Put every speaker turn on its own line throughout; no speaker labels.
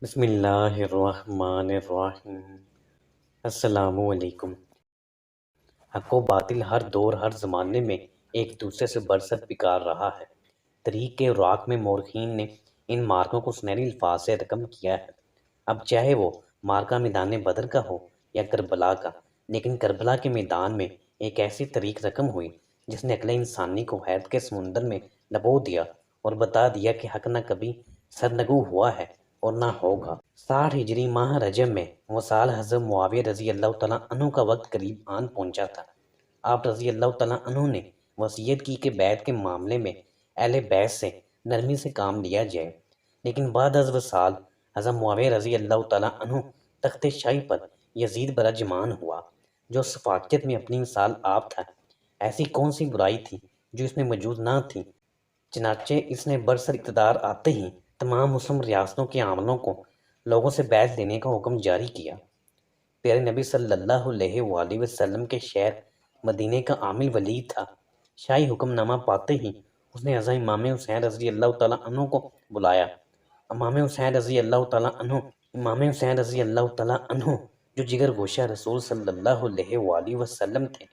بسم اللہ الرحمن الرحیم۔ السلام علیکم۔ حق و باطل ہر دور ہر زمانے میں ایک دوسرے سے برسر پکار رہا ہے۔ تاریخ کے اوراق میں مورخین نے ان مارکوں کو سنہری الفاظ سے رقم کیا ہے۔ اب چاہے وہ مارکہ میدان بدر کا ہو یا کربلا کا، لیکن کربلا کے میدان میں ایک ایسی تاریخ رقم ہوئی جس نے عقل انسانی کو حیرت کے سمندر میں ڈبو دیا اور بتا دیا کہ حق نہ کبھی سرنگو ہوا ہے اور نہ ہوگا۔ 60 ہجری ماہ رجب میں وہ سال حضرت معاویہ رضی اللہ تعالیٰ عنہ کا وقت قریب آن پہنچا تھا۔ آپ رضی اللہ تعالیٰ عنہ نے وصیت کی کہ بیعت کے معاملے میں اہل بیت سے نرمی سے کام لیا جائے، لیکن بعد از وصال حضرت معاویہ رضی اللہ تعالیٰ عنہ تخت شاہی پر یزید براجمان ہوا، جو سفاکیت میں اپنی مثال آپ تھا۔ ایسی کون سی برائی تھی جو اس میں موجود نہ تھی؟ چنانچہ اس نے برسر اقتدار آتے ہی تمام مسلم ریاستوں کے عاملوں کو لوگوں سے بیعت لینے کا حکم جاری کیا۔ پیارے نبی صلی اللہ علیہ وآلہ وسلم کے شہر مدینہ کا عامل ولید تھا۔ شاہی حکم نامہ پاتے ہی اس نے حضرت امام حسین رضی اللہ تعالیٰ عنہ کو بلایا۔ امام حسین رضی اللہ تعالیٰ عنہ جو جگر گوشہ رسول صلی اللہ علیہ وآلہ وسلم تھے،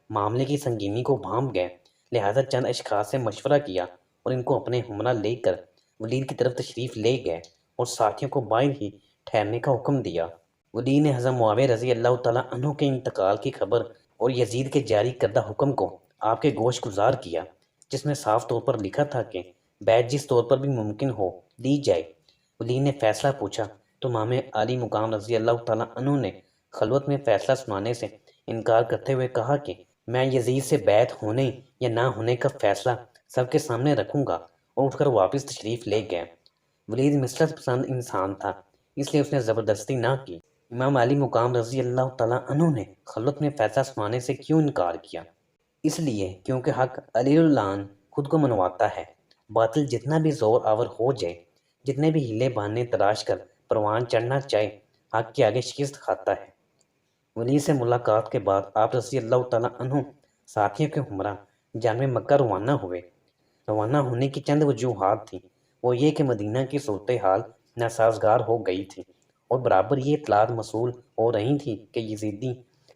معاملے کی سنگینی کو بھانپ گئے، لہذا چند اشخاص سے مشورہ کیا اور ان کو اپنے ہمراہ لے کر ولید کی طرف تشریف لے گئے اور ساتھیوں کو باہر ہی ٹھہرنے کا حکم دیا۔ ولید نے حضرت معاویہ رضی اللہ تعالیٰ عنہ کے انتقال کی خبر اور یزید کے جاری کردہ حکم کو آپ کے گوش گزار کیا، جس میں صاف طور پر لکھا تھا کہ بیعت جس طور پر بھی ممکن ہو لی جائے۔ ولید نے فیصلہ پوچھا تو امام علی مقام رضی اللہ تعالیٰ عنہ نے خلوت میں فیصلہ سنانے سے انکار کرتے ہوئے کہا کہ میں یزید سے بیعت ہونے یا نہ ہونے کا فیصلہ سب کے سامنے رکھوں گا، اور اٹھ کر واپس تشریف لے گئے۔ ولید مصلحت پسند انسان تھا، اس لیے اس نے زبردستی نہ کی۔ امام علی مقام رضی اللہ تعالیٰ عنہ نے خلوت میں فیصلہ سنانے سے کیوں انکار کیا؟ اس لیے کیونکہ حق علی العان خود کو منواتا ہے۔ باطل جتنا بھی زور آور ہو جائے، جتنے بھی ہیلے بہانے تراش کر پروان چڑھنا چاہے، حق کے آگے شکست کھاتا ہے۔ ولید سے ملاقات کے بعد آپ رضی اللہ تعالیٰ عنہ ساتھیوں کے ہمراہ جانب مکہ روانہ ہوئے۔ روانہ ہونے کی چند وجوہات تھیں، وہ یہ کہ مدینہ کی صورتحال ناسازگار ہو گئی تھی اور برابر یہ اطلاعات موصول ہو رہی تھیں کہ یزیدی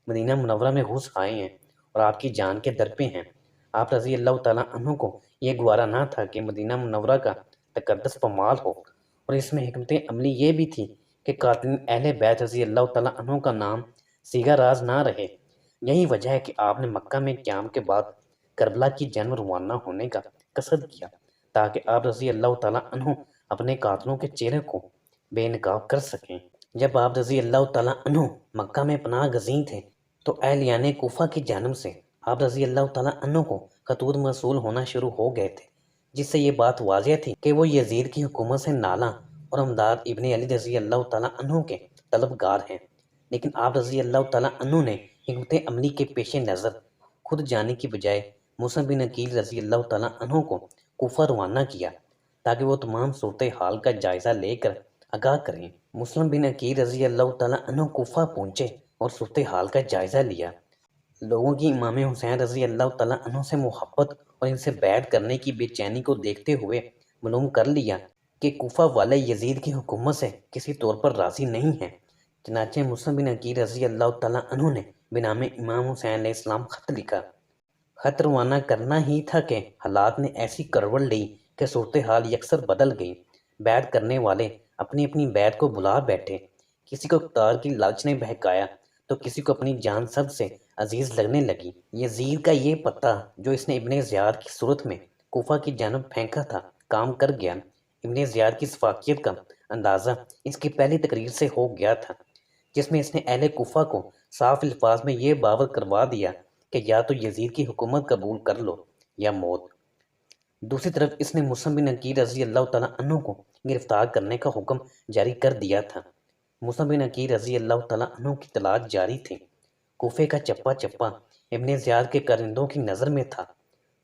مدینہ منورہ میں گھس آئے ہیں اور آپ کی جان کے در پہ ہیں۔ آپ رضی اللہ تعالیٰ عنہ کو یہ گوارا نہ تھا کہ مدینہ منورہ کا تقدس پامال ہو، اور اس میں حکمت عملی یہ بھی تھی کہ قاتل اہل بیت رضی اللہ تعالیٰ عنہ کا نام سیگا راز نہ رہے۔ یہی وجہ ہے کہ آپ نے مکہ میں قیام کے بعد کربلا کی جانب روانہ ہونے کا قصد کیا، تاکہ آپ رضی اللہ تعالیٰ عنہ اپنے قاتلوں کے چہرے کو بے نقاب کر سکیں۔ جب آپ رضی اللہ تعالیٰ عنہ مکہ میں پناہ گزین تھے تو اہلیان کوفہ کی جانب سے آپ رضی اللہ تعالیٰ عنہ کو خطوط موصول ہونا شروع ہو گئے تھے، جس سے یہ بات واضح تھی کہ وہ یزید کی حکومت سے نالاں اور امداد ابن علی رضی اللہ تعالیٰ عنہ کے طلبگار ہیں۔ لیکن آپ رضی اللہ تعالیٰ عنہ نے حکمت عملی کے پیش نظر خود جانے کی بجائے موسیٰ بن عقیل رضی اللہ تعالیٰ عنہ کو کوفہ روانہ کیا، تاکہ وہ تمام صورتحال کا جائزہ لے کر آگاہ کریں۔ مسلم بن عقیل رضی اللہ تعالیٰ عنہ کوفہ پہنچے اور صورتحال کا جائزہ لیا۔ لوگوں کی امام حسین رضی اللہ تعالیٰ عنہ سے محبت اور ان سے بیعت کرنے کی بے چینی کو دیکھتے ہوئے معلوم کر لیا کہ کوفہ والے یزید کی حکومت سے کسی طور پر راضی نہیں ہیں۔ چنانچہ مسلم بن عقیل رضی اللہ تعالیٰ عنہ نے بنام امام حسین علیہ السلام خط لکھا۔ خط روانہ کرنا ہی تھا کہ حالات نے ایسی کروٹ لی کہ صورتحال یکسر بدل گئی۔ بیعت کرنے والے اپنی اپنی بیعت کو بلا بیٹھے، کسی کو اقتدار کی لالچ نے بہکایا تو کسی کو اپنی جان سب سے عزیز لگنے لگی۔ یزید کا یہ پتہ جو اس نے ابن زیاد کی صورت میں کوفہ کی جانب پھینکا تھا کام کر گیا۔ ابن زیاد کی سفاکیت کا اندازہ اس کی پہلی تقریر سے ہو گیا تھا، جس میں اس نے اہل کوفہ کو صاف الفاظ میں یہ باور کروا دیا کہ یا تو یزید کی حکومت قبول کر لو یا موت۔ دوسری طرف اس نے مسلم بن عقیل رضی اللہ تعالیٰ عنہ کو گرفتار کرنے کا حکم جاری کر دیا تھا۔ مسلم بن عقیل رضی اللہ تعالیٰ عنہ کی تلاش جاری تھی۔ کوفے کا چپا چپا ابن زیاد کے کرندوں کی نظر میں تھا۔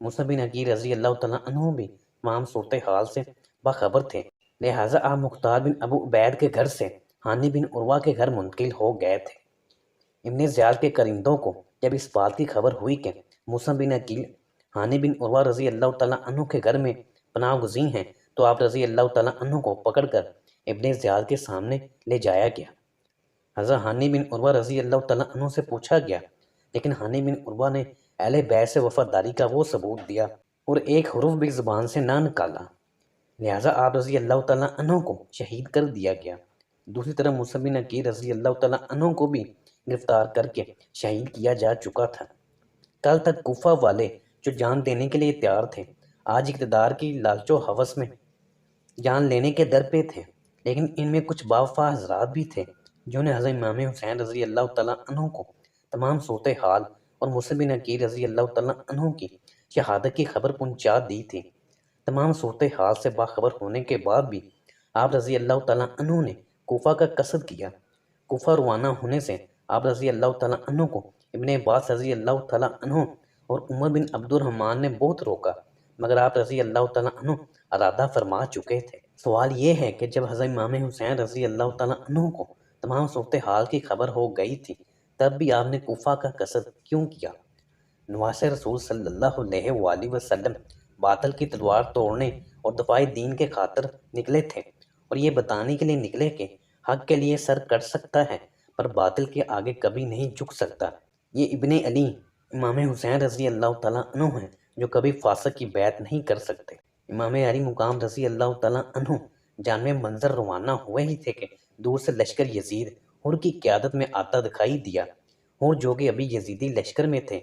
مسلم بن عقیل رضی اللہ تعالیٰ عنہ بھی تمام صورتحال سے باخبر تھے، لہٰذا آپ مختار بن ابو عبید کے گھر سے ہانی بن عروہ کے گھر منتقل ہو گئے تھے۔ ابن زیاد کے کرندوں کو جب اس بات کی خبر ہوئی کہ مسلم بن عقیل ہانی بن عروہ رضی اللہ تعالیٰ عنہ کے گھر میں پناہ گزین ہیں، تو آپ رضی اللہ تعالیٰ عنہ کو پکڑ کر ابن زیاد کے سامنے لے جایا گیا۔ حضرت ہانی بن عروہ رضی اللہ تعالیٰ عنہ سے پوچھا گیا، لیکن ہانی بن عروہ نے اہل بیت سے وفاداری کا وہ ثبوت دیا اور ایک حرف بھی زبان سے نہ نکالا، لہٰذا آپ رضی اللہ تعالیٰ عنہ کو شہید کر دیا گیا۔ دوسری طرف مصعب بن عقیل رضی اللہ تعالیٰ عنہ کو بھی گرفتار کر کے شہید کیا جا چکا تھا۔ کل تک کوفہ والے جو جان دینے کے لیے تیار تھے، آج اقتدار کی لالچ و ہوس میں جان لینے کے در پہ تھے، لیکن ان میں کچھ باوفا حضرات بھی تھے جنہوں نے حضرت امام حسین رضی اللہ تعالیٰ عنہ کو تمام صورتحال اور مصعب بن عقیل رضی اللہ تعالیٰ عنہ کی شہادت کی خبر پہنچا دی تھی۔ تمام صورتحال سے باخبر ہونے کے بعد بھی آپ رضی اللہ تعالیٰ عنہ نے کوفہ کا قصد کیا۔ کوفہ روانہ ہونے سے آپ رضی اللہ تعالیٰ عنہ کو ابن عباس رضی اللہ تعالیٰ عنہ اور عمر بن عبد الرحمن نے بہت روکا، مگر آپ رضی اللہ تعالیٰ عنہ ارادہ فرما چکے تھے۔ سوال یہ ہے کہ جب حضرت امام حسین رضی اللہ تعالیٰ عنہ کو تمام صورتحال کی خبر ہو گئی تھی، تب بھی آپ نے کوفہ کا قصد کیوں کیا؟ نواس رسول صلی اللہ علیہ وآلہ وسلم باطل کی تلوار توڑنے اور دفاع دین کے خاطر نکلے تھے، اور یہ بتانے کے لیے نکلے کہ حق کے لیے سر کٹ سکتا ہے پر باطل کے آگے کبھی نہیں جھک سکتا۔ یہ ابن علی امام حسین رضی اللہ تعالیٰ عنہ ہیں جو کبھی فاسق کی بیعت نہیں کر سکتے۔ امام علی مقام رضی اللہ تعالیٰ عنہ جانب منظر روانہ ہوئے ہی تھے کہ دور سے لشکر یزید حر کی قیادت میں آتا دکھائی دیا۔ حر جو کہ ابھی یزیدی لشکر میں تھے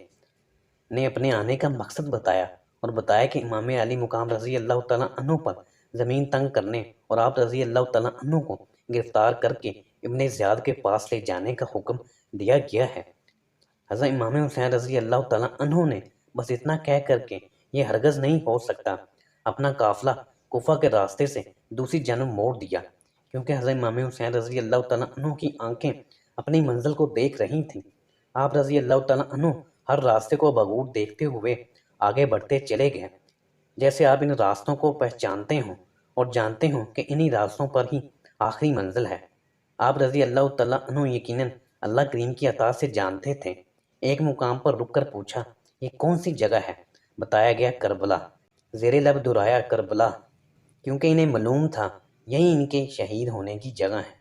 نے اپنے آنے کا مقصد بتایا اور بتایا کہ امام علی مقام رضی اللہ تعالیٰ عنہ پر زمین تنگ کرنے اور آپ رضی اللہ تعالیٰ عنہ کو گرفتار کر کے ابن زیاد کے پاس لے جانے کا حکم دیا گیا ہے۔ حضرت امام حسین رضی اللہ تعالیٰ عنہ نے بس اتنا کہہ کر کے یہ ہرگز نہیں ہو سکتا اپنا قافلہ کوفہ کے راستے سے دوسری جانب موڑ دیا، کیونکہ حضرت امام حسین رضی اللہ تعالیٰ عنہ کی آنکھیں اپنی منزل کو دیکھ رہی تھیں۔ آپ رضی اللہ تعالیٰ عنہ ہر راستے کو بغور دیکھتے ہوئے آگے بڑھتے چلے گئے، جیسے آپ ان راستوں کو پہچانتے ہوں اور جانتے ہوں کہ انہی راستوں پر ہی آخری منزل ہے۔ آپ رضی اللہ تعالیٰ عنہ یقیناً اللہ کریم کی عطا سے جانتے تھے۔ ایک مقام پر رک کر پوچھا، یہ کون سی جگہ ہے؟ بتایا گیا کربلا۔ زیر لب دہرایا کربلا، کیونکہ انہیں معلوم تھا یہی ان کے شہید ہونے کی جگہ ہے۔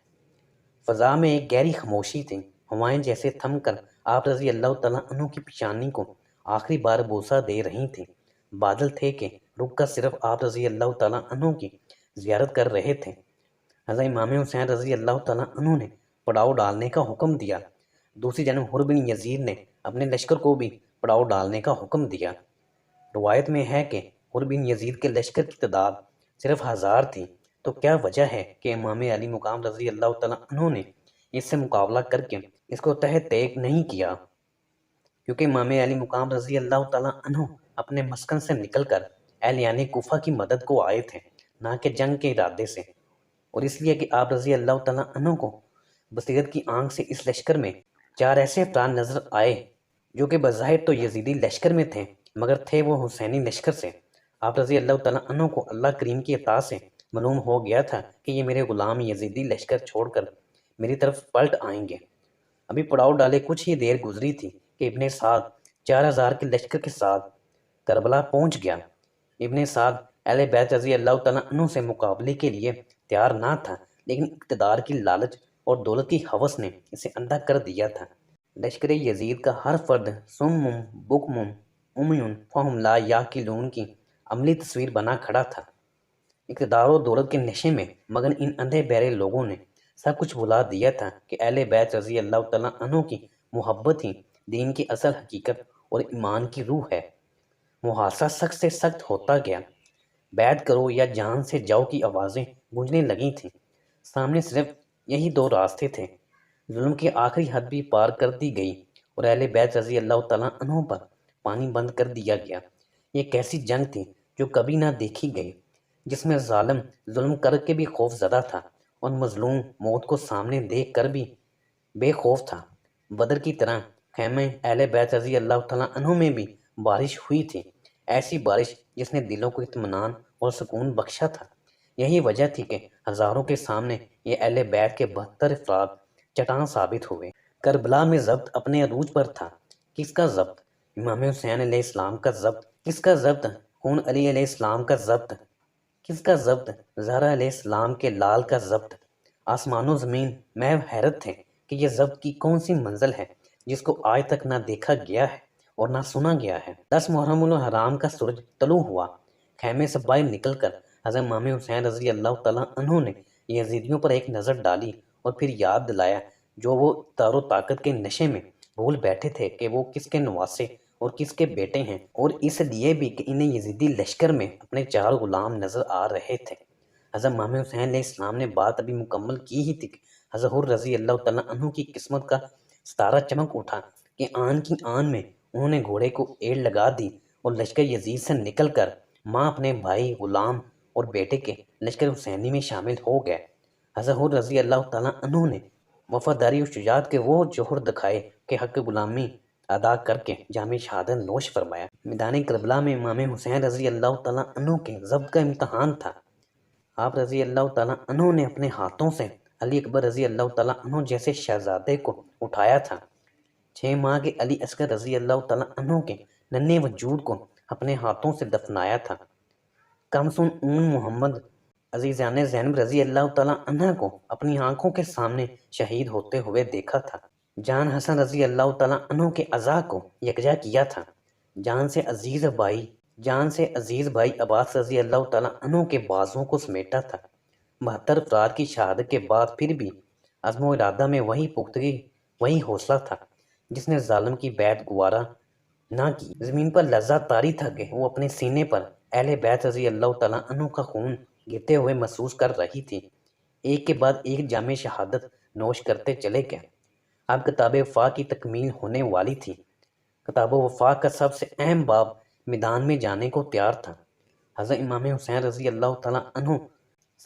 فضا میں ایک گہری خاموشی تھی، ہوائیں جیسے تھم کر آپ رضی اللہ تعالیٰ عنہ کی پیشانی کو آخری بار بوسہ دے رہی تھیں۔ بادل تھے کہ رک کر صرف آپ رضی اللہ تعالیٰ عنہ کی زیارت کر رہے تھے۔ حضرت امام حسین رضی اللہ تعالیٰ عنہ نے پڑاؤ ڈالنے کا حکم دیا۔ دوسری جانب حر بن یزید نے اپنے لشکر کو بھی پڑاؤ ڈالنے کا حکم دیا۔ روایت میں ہے کہ حر بن یزید کے لشکر کی تعداد صرف 1000 تھی، تو کیا وجہ ہے کہ امام علی مقام رضی اللہ تعالیٰ عنہ نے اس سے مقابلہ کر کے اس کو تحت تیگ نہیں کیا؟ کیونکہ امام علی مقام رضی اللہ تعالیٰ عنہ اپنے مسکن سے نکل کر اہلیان کوفہ کی مدد کو آئے تھے، نہ کہ جنگ کے ارادے سے، اور اس لیے کہ آپ رضی اللہ تعالیٰ عنہ کو بصیرت کی آنکھ سے اس لشکر میں 4 ایسے افراد نظر آئے جو کہ بظاہر تو یزیدی لشکر میں تھے، مگر تھے وہ حسینی لشکر سے۔ آپ رضی اللہ تعالیٰ عنہ کو اللہ کریم کی عطا سے معلوم ہو گیا تھا کہ یہ میرے غلام یزیدی لشکر چھوڑ کر میری طرف پلٹ آئیں گے۔ ابھی پڑاؤ ڈالے کچھ ہی دیر گزری تھی کہ ابن سعد 4000 کے لشکر کے ساتھ کربلا پہنچ گیا۔ ابن سعد اہل بیت رضی اللہ تعالیٰ عنہ سے مقابلے کے لیے تیار نہ تھا، لیکن اقتدار کی لالچ اور دولت کی ہوس نے اسے اندھا کر دیا تھا۔ لشکر یزید کا ہر فرد سم بکم عمیٌ فہم لا یعقلون کی عملی تصویر بنا کھڑا تھا۔ اقتدار و دولت کے نشے میں مگن ان اندھے بہرے لوگوں نے سب کچھ بھلا دیا تھا کہ اہل بیت رضی اللہ تعالیٰ عنہ کی محبت ہی دین کی اصل حقیقت اور ایمان کی روح ہے۔ محاصرہ سخت سے سخت ہوتا گیا۔ بیعت کرو یا جان سے جاؤ کی آوازیں گونجنے لگی تھیں۔ سامنے صرف یہی 2 راستے تھے۔ ظلم کی آخری حد بھی پار کر دی گئی اور اہل بیت رضی اللہ تعالیٰ عنہ پر پانی بند کر دیا گیا۔ یہ کیسی جنگ تھی جو کبھی نہ دیکھی گئی، جس میں ظالم ظلم کر کے بھی خوف زدہ تھا اور مظلوم موت کو سامنے دیکھ کر بھی بے خوف تھا۔ بدر کی طرح خیمہ اہل بیت رضی اللہ تعالیٰ عنہ میں بھی بارش ہوئی تھی، ایسی بارش جس نے دلوں کو اطمینان اور سکون بخشا تھا۔ یہی وجہ تھی کہ ہزاروں کے سامنے یہ اہل بیت کے 72 افراد چٹان ثابت ہوئے۔ کربلا میں ضبط اپنے عروج پر تھا۔ کس کا ضبط؟ امام حسین علیہ السلام کا ضبط۔ کس کا ضبط؟ خون علی علیہ السلام کا ضبط۔ کس کا ضبط؟ زہرا علیہ السلام کے لال کا ضبط۔ آسمان و زمین محو حیرت تھے کہ یہ ضبط کی کون سی منزل ہے جس کو آج تک نہ دیکھا گیا ہے اور نہ سنا گیا ہے۔ 10 محرم الحرام کا سورج طلوع ہوا۔ خیمے سے باہر نکل کر حضرت امام حسین رضی اللہ تعالیٰ عنہ نے یزیدیوں پر ایک نظر ڈالی اور پھر یاد دلایا جو وہ تار و طاقت کے نشے میں بھول بیٹھے تھے کہ وہ کس کے نواسے اور کس کے بیٹے ہیں، اور اس لیے بھی کہ انہیں یزیدی لشکر میں اپنے 4 غلام نظر آ رہے تھے۔ حضرت امام حسین علیہ السلام نے بات ابھی مکمل کی ہی تھی کہ حضرت حر رضی اللہ تعالیٰ عنہ کی قسمت کا ستارہ چمک اٹھا کہ آن کی آن میں انہوں نے گھوڑے کو ایڑ لگا دی اور لشکر یزید سے نکل کر ماں اپنے بھائی غلام اور بیٹے کے لشکر حسینی میں شامل ہو گئے۔ حضرت حر رضی اللہ تعالیٰ عنہ نے وفاداری و شجاعت کے وہ جوہر دکھائے کہ حق غلامی ادا کر کے جام شہادت نوش فرمایا۔ میدان کربلا میں امام حسین رضی اللہ تعالیٰ عنہ کے ضبط کا امتحان تھا۔ آپ رضی اللہ تعالیٰ عنہ نے اپنے ہاتھوں سے علی اکبر رضی اللہ تعالیٰ عنہ جیسے شہزادے کو اٹھایا تھا۔ 6 ماہ کے علی اصغر رضی اللہ تعالیٰ عنہ کے ننھے وجود کو اپنے ہاتھوں سے دفنایا تھا۔ کمسن اون محمد عزیزان زینب رضی اللہ تعالیٰ عنہ کو اپنی آنکھوں کے سامنے شہید ہوتے ہوئے دیکھا تھا۔ جان حسن رضی اللہ تعالیٰ عنہ کے اعضاء کو یکجا کیا تھا۔ جان سے عزیز بھائی عباس رضی اللہ تعالیٰ عنہ کے بازوں کو سمیٹا تھا۔ 72 افراد کی شہادت کے بعد پھر بھی عزم و ارادہ میں وہی پختگی، وہی حوصلہ تھا جس نے ظالم کی بیعت گوارا نہ کی۔ زمین پر لرزہ طاری تھا کہ وہ اپنے سینے پر اہل بیت رضی اللہ تعالیٰ عنہ کا خون گرتے ہوئے محسوس کر رہی تھی۔ ایک کے بعد ایک جام شہادت نوش کرتے چلے گئے۔ اب کتاب وفا کی تکمیل ہونے والی تھی۔ کتاب وفا کا سب سے اہم باب میدان میں جانے کو تیار تھا۔ حضرت امام حسین رضی اللہ تعالیٰ عنہ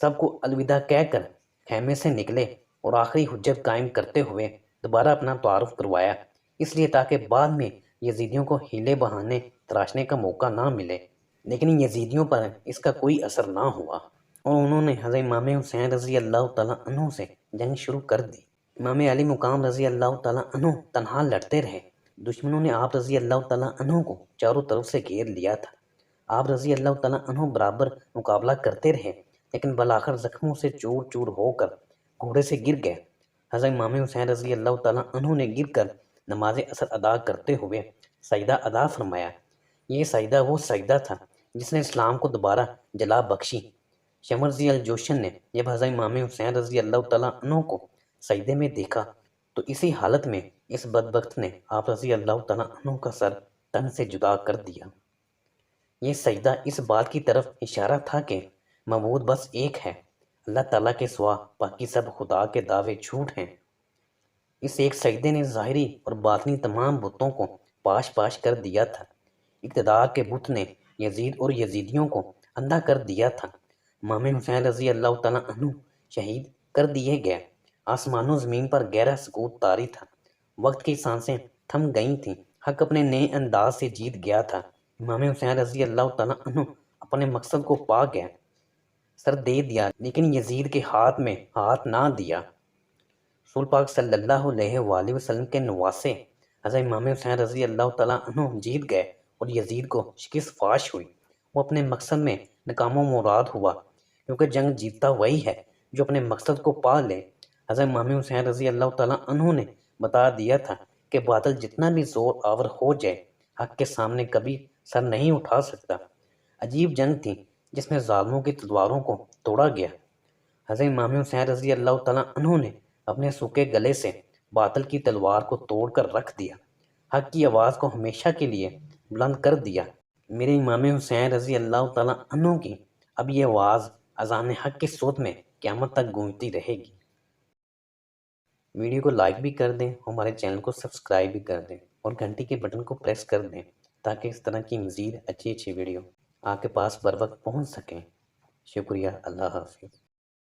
سب کو الوداع کہہ کر خیمے سے نکلے اور آخری حجت قائم کرتے ہوئے دوبارہ اپنا تعارف کروایا، اس لیے تاکہ بعد میں یزیدیوں کو ہیلے بہانے تراشنے کا موقع نہ ملے۔ لیکن یزیدیوں پر اس کا کوئی اثر نہ ہوا اور انہوں نے حضرت امام حسین رضی اللہ تعالیٰ عنہ سے جنگ شروع کر دی۔ امام علی مقام رضی اللہ تعالیٰ عنہ تنہا لڑتے رہے۔ دشمنوں نے آپ رضی اللہ تعالیٰ عنہ کو چاروں طرف سے گھیر لیا تھا۔ آپ رضی اللہ تعالیٰ عنہ برابر مقابلہ کرتے رہے لیکن بالآخر زخموں سے چور چور ہو کر گھوڑے سے گر گئے۔ حضرت امام حسین رضی اللہ تعالیٰ عنہ نے گر کر نماز عصر ادا کرتے ہوئے سجدہ ادا فرمایا۔ یہ سجدہ وہ سجدہ تھا جس نے اسلام کو دوبارہ جلا بخشی۔ شمرزی الجوشن نے جب حضرت امام حسین رضی اللہ تعالیٰ عنہ کو سجدے میں دیکھا تو اسی حالت میں اس بدبخت نے آپ رضی اللہ تعالیٰ عنہ کا سر تن سے جدا کر دیا۔ یہ سجدہ اس بات کی طرف اشارہ تھا کہ معبود بس ایک ہے، اللہ تعالیٰ کے سوا باقی سب خدا کے دعوے جھوٹ ہیں۔ اس ایک سجدے نے ظاہری اور باطنی تمام بتوں کو پاش پاش کر دیا تھا۔ اقتدار کے بت نے یزید اور یزیدیوں کو اندھا کر دیا تھا۔ امام حسین رضی اللہ تعالیٰ عنہ شہید کر دیے گئے۔ آسمان و زمین پر گہرا سکوت طاری تھا۔ وقت کی سانسیں تھم گئی تھیں۔ حق اپنے نئے انداز سے جیت گیا تھا۔ امام حسین رضی اللہ تعالیٰ عنہ اپنے مقصد کو پا گئے۔ سر دے دیا لیکن یزید کے ہاتھ میں ہاتھ نہ دیا۔ رسول پاک صلی اللہ علیہ وآلہ وسلم کے نواسے حضرت امام حسین رضی اللہ تعالیٰ عنہ جیت گئے اور یزید کو شکست فاش ہوئی۔ وہ اپنے مقصد میں ناکام و مراد ہوا، کیونکہ جنگ جیتتا وہی ہے جو اپنے مقصد کو پا لے۔ حضرت امام حسین رضی اللہ تعالیٰ عنہ نے بتا دیا تھا کہ باطل جتنا بھی زور آور ہو جائے حق کے سامنے کبھی سر نہیں اٹھا سکتا۔ عجیب جنگ تھی جس میں ظالموں کی تلواروں کو توڑا گیا۔ حضرت امام حسین رضی اللہ تعالیٰ عنہ نے اپنے سوکھے گلے سے باطل کی تلوار کو توڑ کر رکھ دیا، حق کی آواز کو ہمیشہ کے لیے بلند کر دیا۔ میرے امام حسین رضی اللہ تعالیٰ عنہ کی اب یہ آواز اذان حق کے صوت میں قیامت تک گونجتی رہے گی۔ ویڈیو کو لائک بھی کر دیں، ہمارے چینل کو سبسکرائب بھی کر دیں اور گھنٹی کے بٹن کو پریس کر دیں تاکہ اس طرح کی مزید اچھی ویڈیو آپ کے پاس بر وقت پہنچ سکیں۔ شکریہ، اللہ حافظ۔